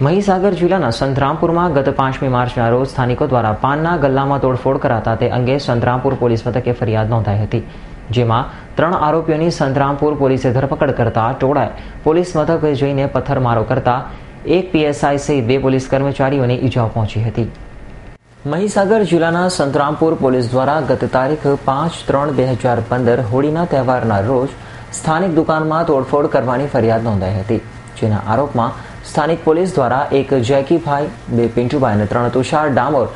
મહીસાગર જિલ્લાના સંતરામપુરમાં ગત 5મી માર્ચના રોજ સ્થાનિકો દ્વારા પાનના ગલ્લામાં તોડફોડ કરાતા તે અંગે સંતરામપુર પોલીસ મથકે ફરિયાદ નોંધાઈ હતી, જેમાં 3 આરોપીઓની સંતરામપુર પોલીસે ધરપકડ કરતા ટોળાએ પોલીસ મથકે જઈને પથ્થરમારો કરતા એક પીએસઆઈ સહિત 2 પોલીસ કર્મચારીઓને ઈજાઓ પહોંચી હતી। મહીસાગર જિલ્લાના સંતરામપુર પોલીસ દ્વારા ગત તારીખ 5/3/2015 હોળીના તહેવારના રોજ સ્થાનિક દુકાનમાં તોડફોડ કરવાની ફરિયાદ નોંધાઈ હતી, જેના આરોપમાં સ્થાનિક પોલીસ દ્વારા એક જેકીભાઈ, 2 પિન્ટુભાઈ અને 3 તુષાર ડામોર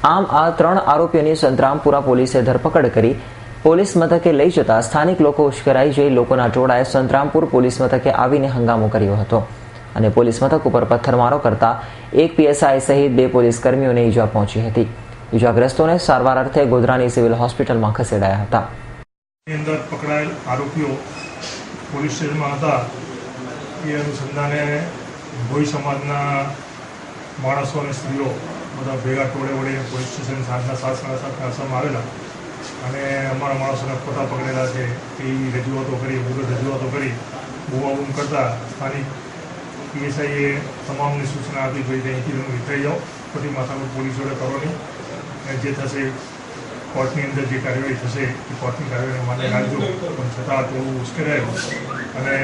આમ આ 3 આરોપીઓની સંતરામપુરા પોલીસે ધરપકડ કરી પોલીસ મથકે લઈ જતા સ્થાનિક લોકો ઉશ્કેરાઈ જઈ લોકોના ટોળાએ સંતરામપુર પોલીસ મથકે આવીને હંગામો કર્યો હતો અને પોલીસ મથક ઉપર પથ્થરમારો કરતા એક પીએસઆઈ સહિત 2 પોલીસ કર્મીઓને ઈજા પહોંચી હતી। ઈજાગ્રસ્તોને સારવાર અર્થે ગોધરાની સિવિલ હોસ્પિટલમાં ખસેડાયા હતા। અંદર પકડાયેલ આરોપીઓ પોલીસ સ્ટેશનમાં હતા એ અનુસંધાને ભોઈ સમાજના માણસો અને સ્ત્રીઓ બધા ભેગા ટોળે વળીને પોલીસ સ્ટેશન સાંજના 7:30 અરસામાં આવેલા અને અમારા માણસોને ખોટા પકડેલા છે એ રજૂઆતો કરી, વિરુદ્ધ રજૂઆતો કરી બૂમાબૂમ કરતા સ્થાનિક પીએસઆઈએ તમામને સૂચના આપી ભાઈ અહીંથી તમે વિખરાઈ જાઓ, ખોટી માથાકૂટ પોલીસ જોડે કરવાની અને જે થશે કોર્ટની અંદર જે કાર્યવાહી થશે એ કોર્ટની કાર્યવાહીને માન્ય રાખજો, પણ છતાં થોડું ઉશ્કેરાયું અને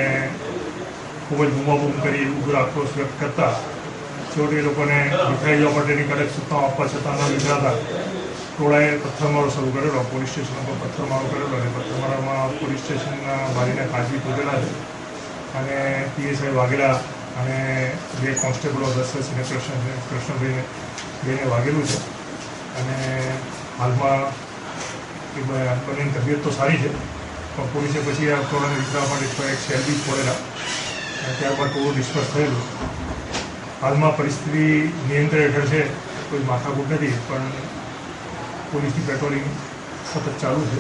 ખૂબ જ બૂમાબૂમ કરી ઉગ્ર આક્રોશ વ્યક્ત કરતા છેવટે એ લોકોને વિખરાઈ જવા માટેની કડક સૂચનાઓ આપવા છતાં ન વિખરાતા ટોળાએ પથ્થરમારો શરૂ કરેલો, પોલીસ સ્ટેશન પર પથ્થરમારો કરેલો અને પથ્થરમારામાં પોલીસ સ્ટેશનના બારીના કાચી તૂટેલા છે અને પીએસઆઈ વાઘેલા અને 2 કોન્સ્ટેબલો દશરથસિંહ કૃષ્ણભાઈને બેને વાગેલું છે અને હાલમાં બંનેની તબિયત તો સારી છે, પણ પોલીસે પછી આ ટોળાને વિખરાવવા માટે એક સેલ બી છોડેલા અને ત્યારબાદ થોડું ડિસ્પર્સ થયેલું। હાલમાં પરિસ્થિતિ નિયંત્રણ હેઠળ છે, કોઈ માથાકૂટ નથી, પણ પોલીસની પેટ્રોલિંગ સતત ચાલુ છે।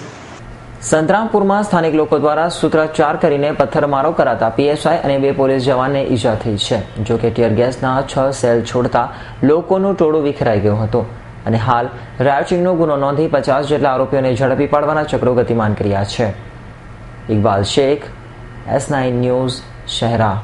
સંતરામપુરમાં સ્થાનિક લોકો દ્વારા સૂત્રોચ્ચાર કરીને પથ્થરમારો કરાતા પીએસઆઈ અને 2 પોલીસ જવાનને ઈજા થઈ છે। જો કે ટીયર ગેસના 6 સેલ છોડતા લોકોનું ટોળું વિખરાઈ ગયું હતું અને હાલ રાયોટિંગનો ગુનો નોંધી 50 જેટલા આરોપીઓને ઝડપી પાડવાના ચક્રો ગતિમાન કર્યા છે। Iqbal Shaikh, S9 news, Shehera.